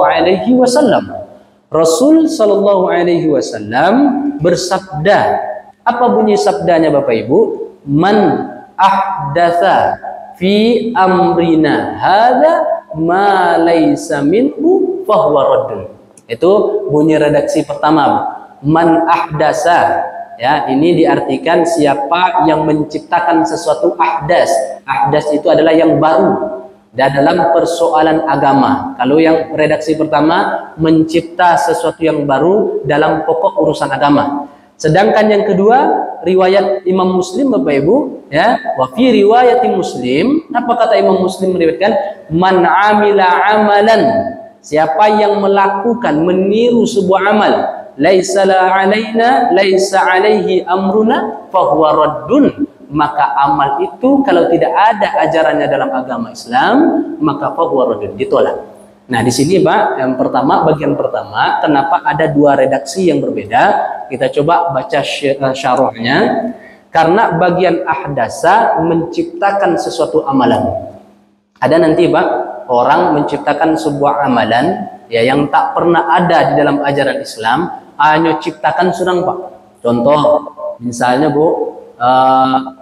alaihi wasallam. Rasul sallallahu alaihi wasallam bersabda. Apa bunyi sabdanya Bapak Ibu? Man ahdatsa fi amrina hadza ma laysa minhu fahuwa raddun. Itu bunyi redaksi pertama. Man ahdasa, ya, ini diartikan siapa yang menciptakan sesuatu ahdas. Ahdas itu adalah yang baru dalam persoalan agama. Kalau yang redaksi pertama mencipta sesuatu yang baru dalam pokok urusan agama. Sedangkan yang kedua riwayat Imam Muslim Bapak Ibu, ya, wa fi riwayati Muslim, apa kata Imam Muslim meriwayatkan? Man amila amalan, siapa yang melakukan meniru sebuah amal, laisa alaina laisa alaihi amruna fahuwa raddun, maka amal itu kalau tidak ada ajarannya dalam agama Islam maka fahuwa raddun, ditolak. Nah di sini Pak, yang pertama, bagian pertama, kenapa ada dua redaksi yang berbeda? Kita coba baca syarahnya. Karena bagian ahdasa menciptakan sesuatu amalan. Ada nanti Pak, orang menciptakan sebuah amalan ya yang tak pernah ada di dalam ajaran Islam, hanya ciptakan surang Pak. Contoh, misalnya Bu,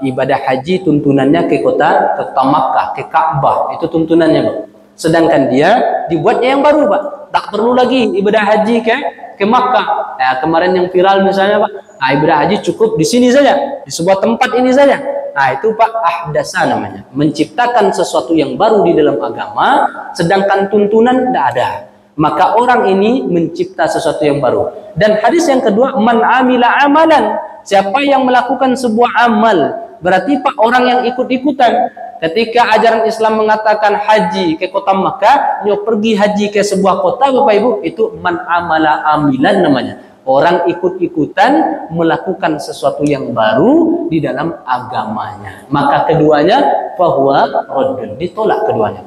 ibadah haji tuntunannya ke kota Makkah, ke Ka'bah, itu tuntunannya Bu. Sedangkan dia dibuatnya yang baru Pak, tak perlu lagi ibadah haji ke Makkah. Ya, kemarin yang viral misalnya Pak, ibadah haji cukup di sini saja, di sebuah tempat ini saja. Nah itu Pak ahdasa namanya, menciptakan sesuatu yang baru di dalam agama, sedangkan tuntunan tidak ada. Maka orang ini mencipta sesuatu yang baru. Dan hadis yang kedua, man amila amalan, siapa yang melakukan sebuah amal, berarti Pak orang yang ikut-ikutan. Ketika ajaran Islam mengatakan haji ke kota Makkah, nyo pergi haji ke sebuah kota Bapak Ibu, itu man amala amilan namanya. Orang ikut-ikutan melakukan sesuatu yang baru di dalam agamanya. Maka keduanya fahuwa raddun, ditolak keduanya.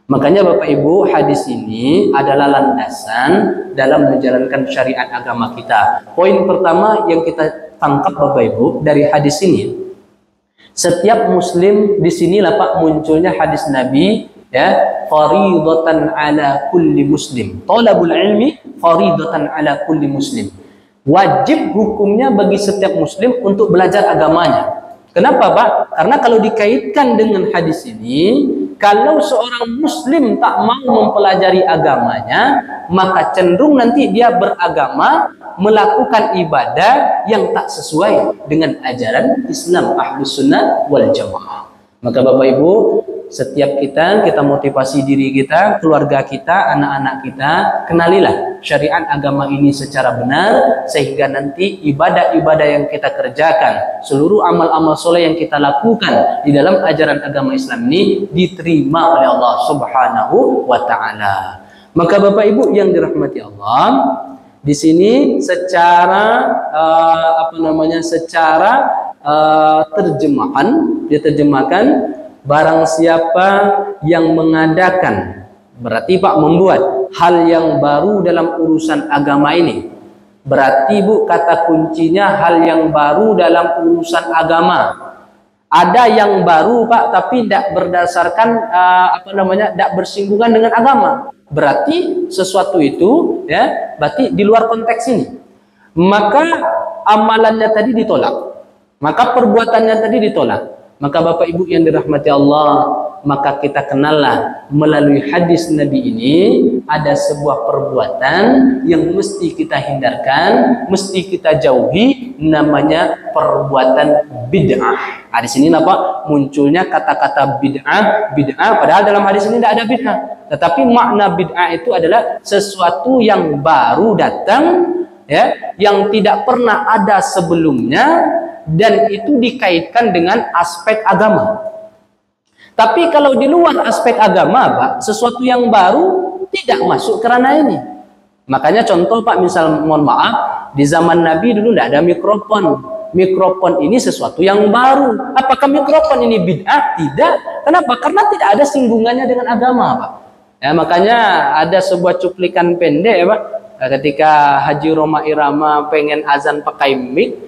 Makanya Bapak Ibu, hadis ini adalah landasan dalam menjalankan syariat agama kita. Poin pertama yang kita tangkap Bapak Ibu dari hadis ini, setiap muslim, di sinilah Pak munculnya hadis Nabi, ya, faridatan ala kulli muslim. Talabul ilmi faridatan ala kulli muslim. Wajib hukumnya bagi setiap muslim untuk belajar agamanya. Kenapa Pak? Karena kalau dikaitkan dengan hadis ini, kalau seorang muslim tak mau mempelajari agamanya, maka cenderung nanti dia beragama, melakukan ibadah yang tak sesuai dengan ajaran Islam Ahlus Sunnah wal Jamaah. Maka Bapak Ibu, setiap kita motivasi diri kita, keluarga kita, anak-anak kita, kenalilah syariat agama ini secara benar, sehingga nanti ibadah-ibadah yang kita kerjakan, seluruh amal-amal soleh yang kita lakukan di dalam ajaran agama Islam ini diterima oleh Allah Subhanahu wa Ta'ala. Maka Bapak Ibu yang dirahmati Allah, di sini secara terjemahan diterjemahkan, barang siapa yang mengadakan, berarti Pak membuat hal yang baru dalam urusan agama ini. Berarti Bu, kata kuncinya hal yang baru dalam urusan agama. Ada yang baru Pak, tapi tidak berdasarkan tidak bersinggungan dengan agama. Berarti sesuatu itu, ya, berarti di luar konteks ini. Maka amalannya tadi ditolak. Maka perbuatannya tadi ditolak. Maka Bapak Ibu yang dirahmati Allah, maka kita kenallah melalui hadis Nabi ini ada sebuah perbuatan yang mesti kita hindarkan, mesti kita jauhi, namanya perbuatan bid'ah. Di sini apa? Munculnya kata-kata bid'ah, padahal dalam hadis ini tidak ada bid'ah. Tetapi makna bid'ah itu adalah sesuatu yang baru datang, ya, yang tidak pernah ada sebelumnya, dan itu dikaitkan dengan aspek agama. Tapi kalau di luar aspek agama Pak, sesuatu yang baru tidak masuk ke ranah ini. Makanya contoh Pak, misal mohon maaf, di zaman Nabi dulu tidak ada mikrofon. Mikrofon ini sesuatu yang baru. Apakah mikrofon ini bid'ah? Tidak. Kenapa? Karena tidak ada singgungannya dengan agama Pak. Ya, makanya ada sebuah cuplikan pendek ya Pak, ketika Haji Roma Irama pengen azan pakai mic,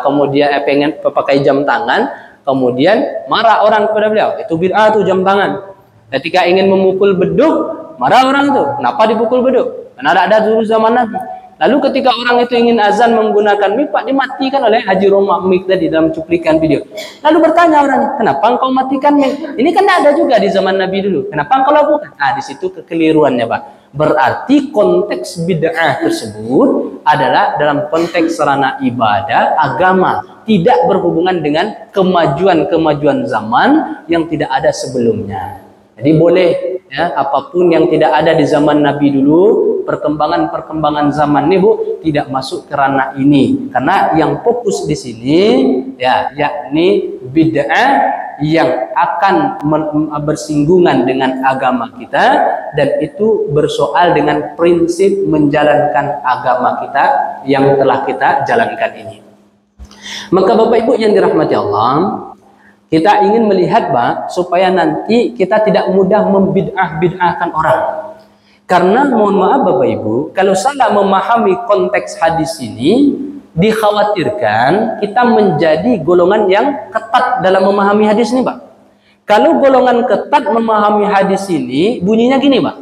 kemudian pengen pakai jam tangan, kemudian marah orang kepada beliau, itu bid'ah tuh jam tangan. Ketika ingin memukul beduk, Marah orang itu, kenapa dipukul beduk? Karena ada dulu zaman Nabi. Lalu ketika orang itu ingin azan menggunakan mic, Pak, dimatikan oleh Haji Roma mic tadi dalam cuplikan video. Lalu bertanya orang, kenapa engkau matikan mic? Ini kan ada juga di zaman Nabi dulu. Kenapa engkau lakukan? Nah, di situ kekeliruannya, Pak. Berarti konteks bid'ah tersebut adalah dalam konteks sarana ibadah, agama, tidak berhubungan dengan kemajuan-kemajuan zaman yang tidak ada sebelumnya. Jadi boleh ya, apapun yang tidak ada di zaman Nabi dulu, perkembangan-perkembangan zaman ini Bu tidak masuk ke ranah ini. Karena yang fokus di sini ya yakni bid'ah yang akan bersinggungan dengan agama kita, dan itu bersoal dengan prinsip menjalankan agama kita yang telah kita jalankan ini. Maka Bapak Ibu yang dirahmati Allah, kita ingin melihat Pak, supaya nanti kita tidak mudah membid'ah-bid'ahkan orang. Karena mohon maaf Bapak Ibu, kalau salah memahami konteks hadis ini, dikhawatirkan kita menjadi golongan yang ketat dalam memahami hadis ini Pak. Kalau golongan ketat memahami hadis ini, bunyinya gini Pak.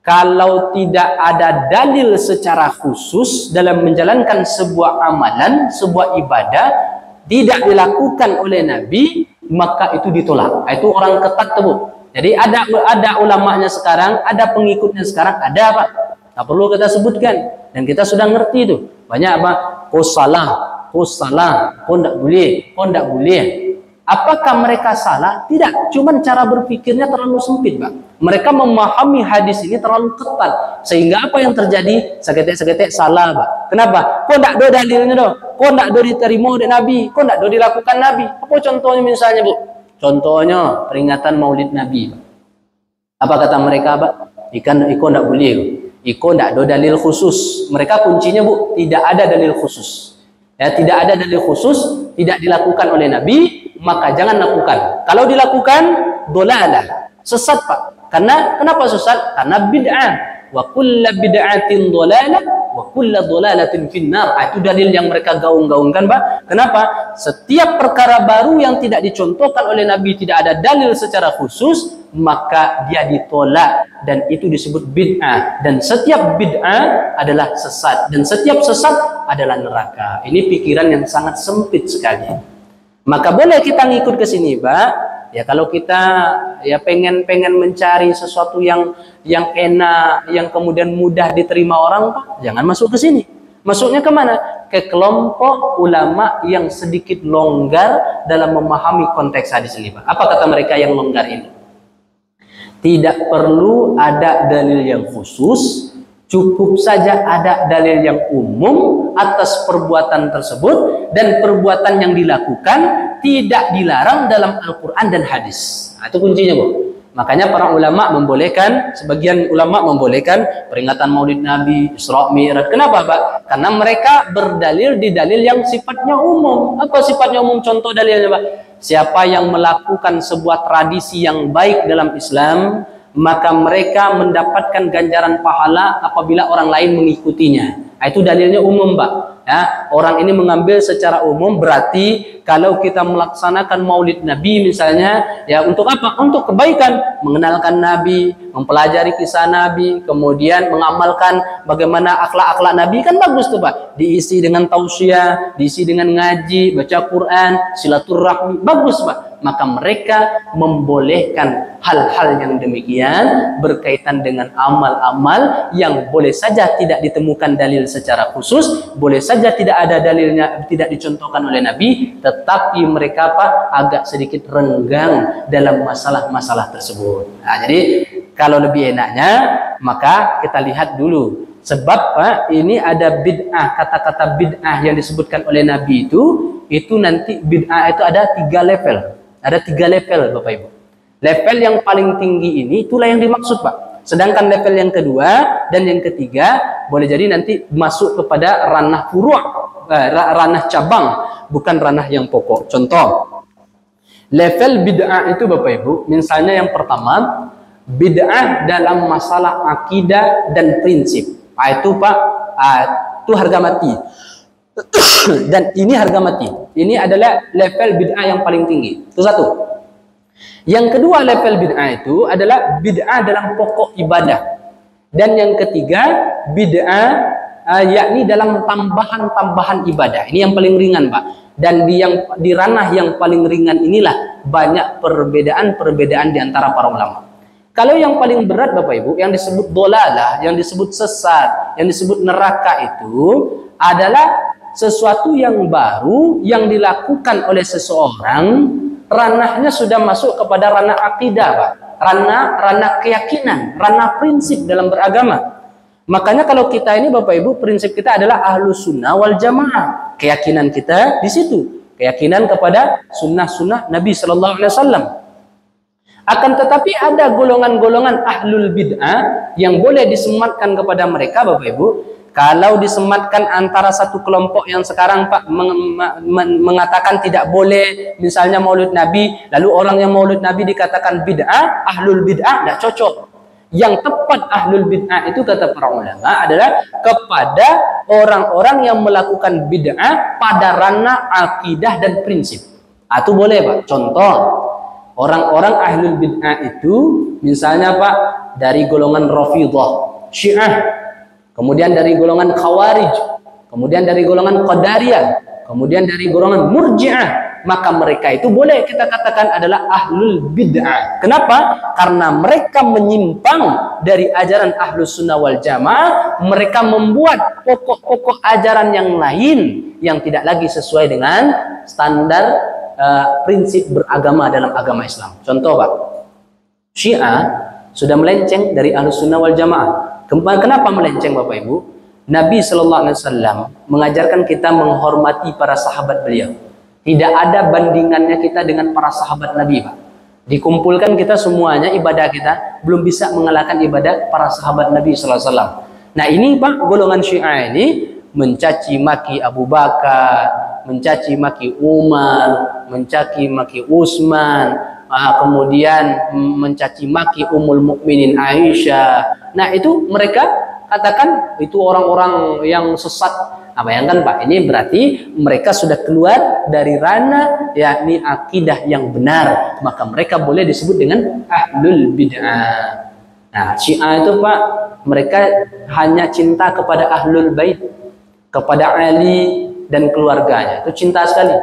Kalau tidak ada dalil secara khusus dalam menjalankan sebuah amalan, sebuah ibadah, tidak dilakukan oleh Nabi, maka itu ditolak. Itu orang ketat tuh. Jadi ada ulamanya sekarang, ada pengikutnya sekarang, ada Pak. Tak perlu kita sebutkan, dan kita sudah ngerti itu. Banyak apa? Kau salah, kau tidak boleh, kau tidak boleh. Apakah mereka salah? Tidak, cuman cara berpikirnya terlalu sempit Pak. Mereka memahami hadis ini terlalu ketat, sehingga apa yang terjadi? Seketik-seketik salah Pak. Kenapa? Kau tidak ada dalilnya doh. Kau tidak ada diterima oleh Nabi, kau tidak ada dilakukan Nabi. Apa contohnya misalnya Bu? Contohnya peringatan Maulid Nabi. Apa kata mereka Pak? Iko tidak boleh. Iko tidak ada dalil khusus. Mereka kuncinya Bu, tidak ada dalil khusus. Ya, tidak ada dalil khusus, tidak dilakukan oleh Nabi, maka jangan lakukan. Kalau dilakukan, dolalah, sesat Pak. Kenapa sesat? Karena bid'ah. Wa kulla bid'atin dolalah, wa kulla dolalatin finnar. Itu dalil yang mereka gaung-gaungkan Pak. Kenapa? Setiap perkara baru yang tidak dicontohkan oleh Nabi, tidak ada dalil secara khusus, maka dia ditolak, dan itu disebut bid'ah. Dan setiap bid'ah adalah sesat, dan setiap sesat adalah neraka. Ini pikiran yang sangat sempit sekali. Maka boleh kita ngikut ke sini Pak. Ya kalau kita ya pengen mencari sesuatu yang enak, yang kemudian mudah diterima orang Pak, jangan masuk ke sini. Masuknya kemana? Ke kelompok ulama yang sedikit longgar dalam memahami konteks hadis ini Pak. Apa kata mereka yang longgar ini? Tidak perlu ada dalil yang khusus, cukup saja ada dalil yang umum atas perbuatan tersebut, dan perbuatan yang dilakukan tidak dilarang dalam Al-Quran dan hadis. Nah, itu kuncinya Bu. Makanya para ulama membolehkan, sebagian ulama membolehkan peringatan Maulid Nabi, Isra Mi'raj. Kenapa Pak? Karena mereka berdalil di dalil yang sifatnya umum. Apa sifatnya umum? Contoh dalilnya Pak. Siapa yang melakukan sebuah tradisi yang baik dalam Islam, maka mereka mendapatkan ganjaran pahala apabila orang lain mengikutinya. Nah, itu dalilnya umum Pak. Ya, orang ini mengambil secara umum, berarti kalau kita melaksanakan Maulid Nabi misalnya, ya untuk apa? Untuk kebaikan, mengenalkan Nabi, mempelajari kisah Nabi, kemudian mengamalkan bagaimana akhlak-akhlak Nabi, kan bagus tuh Pak. Diisi dengan tausiah, diisi dengan ngaji, baca Quran, silaturahmi, bagus Pak. Maka mereka membolehkan hal-hal yang demikian berkaitan dengan amal-amal yang boleh saja tidak ditemukan dalil secara khusus, boleh saja tidak ada dalilnya, tidak dicontohkan oleh Nabi, tetapi mereka Pak agak sedikit renggang dalam masalah-masalah tersebut. Nah, jadi kalau lebih enaknya maka kita lihat dulu, sebab Pak ini ada bid'ah, kata-kata bid'ah yang disebutkan oleh Nabi itu nanti bid'ah itu ada 3 level. Ada 3 level Bapak Ibu. Level yang paling tinggi ini itulah yang dimaksud Pak. Sedangkan level yang kedua dan yang ketiga boleh jadi nanti masuk kepada ranah furu', ranah cabang, bukan ranah yang pokok. Contoh, level bid'ah itu Bapak Ibu, misalnya yang pertama, bid'ah dalam masalah akidah dan prinsip. Itu Pak, itu harga mati. Dan ini harga mati. Ini adalah level bid'ah yang paling tinggi. Itu satu. Yang kedua level bid'ah itu adalah bid'ah dalam pokok ibadah. Dan yang ketiga bid'ah yakni dalam tambahan-tambahan ibadah. Ini yang paling ringan, Pak. Dan di ranah yang paling ringan inilah banyak perbedaan-perbedaan di antara para ulama. Kalau yang paling berat Bapak Ibu, yang disebut dolalah, yang disebut sesat, yang disebut neraka itu adalah sesuatu yang baru yang dilakukan oleh seseorang, ranahnya sudah masuk kepada ranah akidah, Pak. Ranah keyakinan, ranah prinsip dalam beragama. Makanya kalau kita ini Bapak Ibu, prinsip kita adalah ahlus sunnah wal jamaah. Keyakinan kita di situ, keyakinan kepada sunnah-sunnah Nabi Sallallahu Alaihi Wasallam. Akan tetapi ada golongan-golongan ahlul bid'ah yang boleh disematkan kepada mereka Bapak Ibu. Kalau disematkan antara satu kelompok yang sekarang Pak mengatakan tidak boleh misalnya maulid Nabi, lalu orang yang maulid Nabi dikatakan bid'ah, ahlul bid'ah, tidak cocok. Yang tepat ahlul bid'ah itu kata para ulama adalah kepada orang-orang yang melakukan bid'ah pada ranah akidah dan prinsip. Itu boleh Pak. Contoh, orang-orang ahlul bid'ah itu misalnya Pak dari golongan Rafidhah, Syiah, kemudian dari golongan Khawarij, kemudian dari golongan Qadariyah, kemudian dari golongan Murji'ah, maka mereka itu boleh kita katakan adalah ahlul bid'ah. Kenapa? Karena mereka menyimpang dari ajaran ahlus sunnah wal jamaah. Mereka membuat pokok-pokok ajaran yang lain yang tidak lagi sesuai dengan standar prinsip beragama dalam agama Islam. Contoh Pak, Syiah sudah melenceng dari ahlus sunnah wal jamaah. Kenapa melenceng Bapak Ibu? Nabi Sallallahu Alaihi Wasallam mengajarkan kita menghormati para sahabat beliau. Tidak ada bandingannya kita dengan para sahabat Nabi, Pak. Dikumpulkan kita semuanya, ibadah kita belum bisa mengalahkan ibadah para sahabat Nabi Sallallahu Alaihi Wasallam. Nah ini Pak, golongan Syiah ini mencaci maki Abu Bakar, mencaci maki Umar, mencaci maki Utsman, kemudian mencaci maki Ummul Mukminin Aisyah. Nah itu mereka katakan itu orang-orang yang sesat. Nah, bayangkan Pak, ini berarti mereka sudah keluar dari ranah yakni akidah yang benar, maka mereka boleh disebut dengan ahlul bid'ah. Nah, Syiah itu Pak, mereka hanya cinta kepada ahlul bait, kepada Ali dan keluarganya. Itu cinta sekali.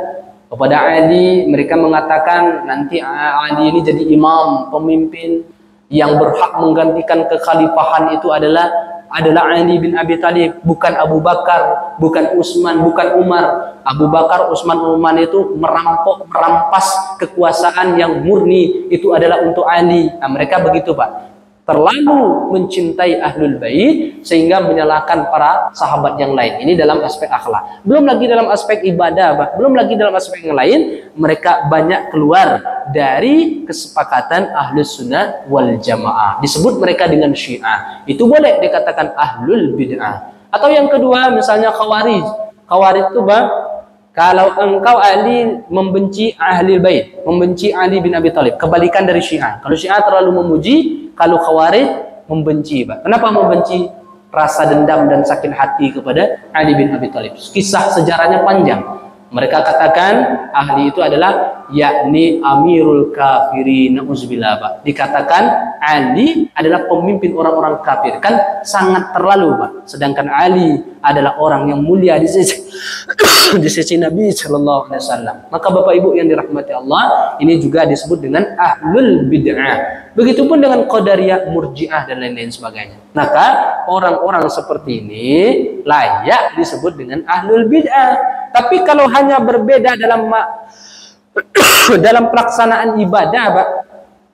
Kepada Ali, mereka mengatakan nanti Ali ini jadi imam, pemimpin yang berhak menggantikan kekhalifahan itu adalah Ali bin Abi Thalib, bukan Abu Bakar, bukan Utsman, bukan Umar. Abu Bakar, Utsman, Umar itu merampas kekuasaan yang murni, itu adalah untuk Ali. Nah, mereka begitu Pak, terlalu mencintai ahlul bait sehingga menyalahkan para sahabat yang lain. Ini dalam aspek akhlak. Belum lagi dalam aspek ibadah, Pak. Belum lagi dalam aspek yang lain, mereka banyak keluar dari kesepakatan ahlus sunnah wal jamaah. Disebut mereka dengan Syiah. Itu boleh dikatakan ahlul bid'ah. Atau yang kedua misalnya Khawarij. Khawarij itu Pak, kalau engkau Ali membenci ahli bait, membenci Ali bin Abi Thalib, kebalikan dari Syiah. Kalau Syiah terlalu memuji, kalau Khawarij membenci, Pak. Kenapa membenci? Rasa dendam dan sakit hati kepada Ali bin Abi Thalib. Kisah sejarahnya panjang. Mereka katakan ahli itu adalah yakni amirul kafirin, na'udzubillah, Pak. Dikatakan Ali adalah pemimpin orang-orang kafir. Kan sangat terlalu, Pak. Sedangkan Ali adalah orang yang mulia di sisi di sisi Nabi Sallallahu Alaihi Wasallam. Maka Bapak Ibu yang dirahmati Allah, ini juga disebut dengan ahlul bid'ah. Begitupun dengan Qadariyah, Murji'ah dan lain-lain sebagainya. Maka orang-orang seperti ini layak disebut dengan ahlul bid'ah. Tapi kalau hanya berbeda dalam dalam pelaksanaan ibadah, Pak,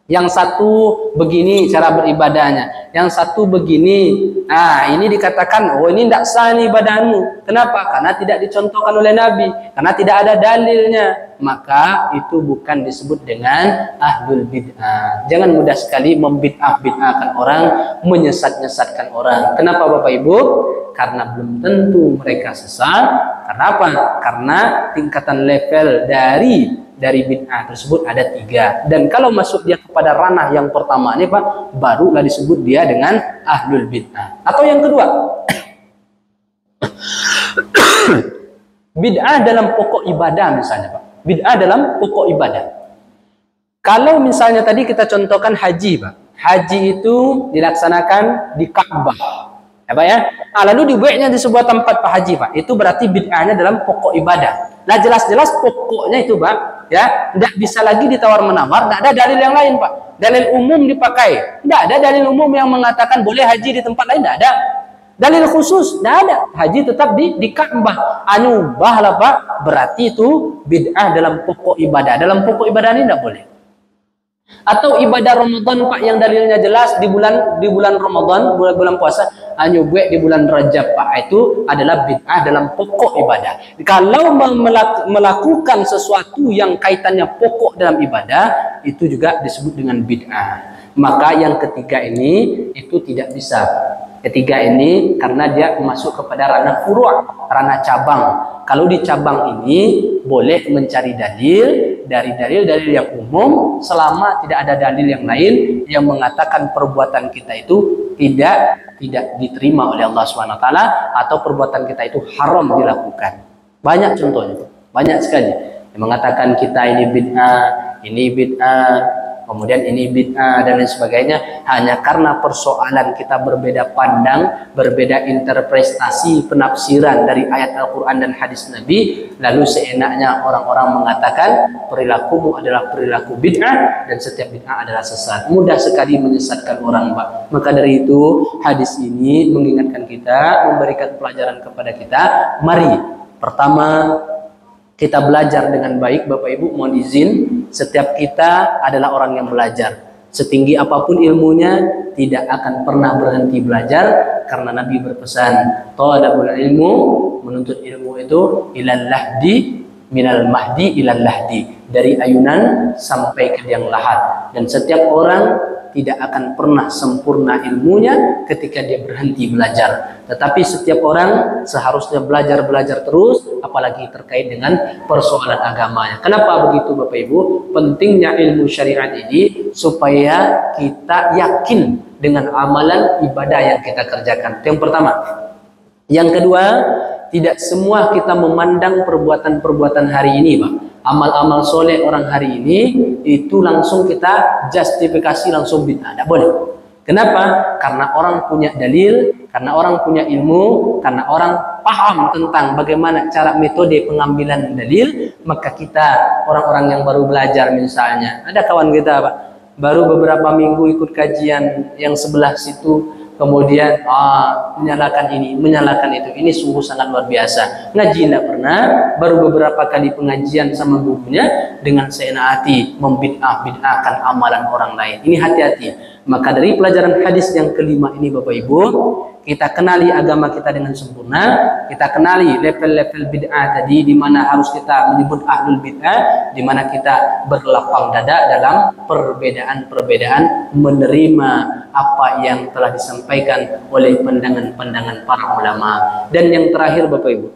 yang satu begini cara beribadahnya, yang satu begini. Nah, ini dikatakan, oh ini tidak sah nih ibadahmu. Kenapa? Karena tidak dicontohkan oleh Nabi, karena tidak ada dalilnya. Maka itu bukan disebut dengan ahlul bid'ah. Jangan mudah sekali membid'ah-bid'ahkan orang, menyesat-nyesatkan orang. Kenapa Bapak Ibu? Karena belum tentu mereka sesat. Karena apa? Karena tingkatan level dari bid'ah tersebut ada 3. Dan kalau masuk dia kepada ranah yang pertama ini Pak, barulah disebut dia dengan ahlul bid'ah. Atau yang kedua, bid'ah dalam pokok ibadah misalnya Pak. Bid'ah dalam pokok ibadah. Kalau misalnya tadi kita contohkan haji, Pak. Haji itu dilaksanakan di Ka'bah. Ya, Pak ya. Nah, lalu dibuatnya di sebuah tempat Pak Haji, Pak. Itu berarti bid'ahnya dalam pokok ibadah. Nah, jelas-jelas pokoknya itu, Pak, ya, tidak bisa lagi ditawar-menawar, tidak ada dalil yang lain, Pak. Dalil umum dipakai. Tidak ada dalil umum yang mengatakan boleh haji di tempat lain, tidak ada. Dalil khusus, tidak ada. Haji tetap di Ka'bah. Anubah lah, Pak. Berarti itu bid'ah dalam pokok ibadah. Dalam pokok ibadah ini tidak boleh. Atau ibadah Ramadan, Pak, yang dalilnya jelas di bulan Ramadan, bulan puasa, nyubuh di bulan Rajab, Pak, itu adalah bid'ah dalam pokok ibadah. Kalau melakukan sesuatu yang kaitannya pokok dalam ibadah, itu juga disebut dengan bid'ah. Maka yang ketiga ini itu tidak bisa. Ketiga ini karena dia masuk kepada ranah furu', ranah cabang. Kalau di cabang ini boleh mencari dalil dari dalil-dalil yang umum selama tidak ada dalil yang lain yang mengatakan perbuatan kita itu tidak diterima oleh Allah SWT atau perbuatan kita itu haram dilakukan. Banyak contohnya, banyak sekali yang mengatakan kita ini bid'ah, kemudian ini bid'ah dan lain sebagainya, hanya karena persoalan kita berbeda pandang, berbeda interpretasi penafsiran dari ayat Al-Quran dan hadis Nabi, lalu seenaknya orang-orang mengatakan perilakumu adalah perilaku bid'ah dan setiap bid'ah adalah sesat. Mudah sekali menyesatkan orang, Pak. Maka dari itu hadis ini mengingatkan kita, memberikan pelajaran kepada kita. Mari pertama kita belajar dengan baik, Bapak Ibu, mohon izin, setiap kita adalah orang yang belajar. Setinggi apapun ilmunya, tidak akan pernah berhenti belajar, karena Nabi berpesan, talabul ilmu, menuntut ilmu itu ilal lahdi, minal mahdi ilal lahdi, dari ayunan sampai ke liang lahat. Dan setiap orang tidak akan pernah sempurna ilmunya ketika dia berhenti belajar. Tetapi setiap orang seharusnya belajar terus, apalagi terkait dengan persoalan agamanya. Kenapa begitu, Bapak Ibu? Pentingnya ilmu syariat ini supaya kita yakin dengan amalan ibadah yang kita kerjakan. Itu yang pertama. Yang kedua, tidak semua kita memandang perbuatan-perbuatan hari ini, Pak. Amal-amal soleh orang hari ini itu langsung kita justifikasi langsung bid'ah. Tidak boleh. Kenapa? Karena orang punya dalil, karena orang punya ilmu, karena orang paham tentang bagaimana cara metode pengambilan dalil. Maka kita, orang-orang yang baru belajar misalnya, ada kawan kita, Pak, baru beberapa minggu ikut kajian yang sebelah situ, kemudian menyalahkan ini, menyalahkan itu. Ini sungguh sangat luar biasa. Ngaji tidak pernah, baru beberapa kali pengajian sama gurunya, dengan seenak hati membid'ahkan amalan orang lain. Ini hati-hati. Maka dari pelajaran hadis yang kelima ini, Bapak Ibu, kita kenali agama kita dengan sempurna, kita kenali level-level bid'ah tadi, di mana harus kita menyebut ahlul bid'ah, di mana kita berlapang dada dalam perbedaan-perbedaan, menerima apa yang telah disampaikan oleh pandangan-pandangan para ulama. Dan yang terakhir, Bapak Ibu,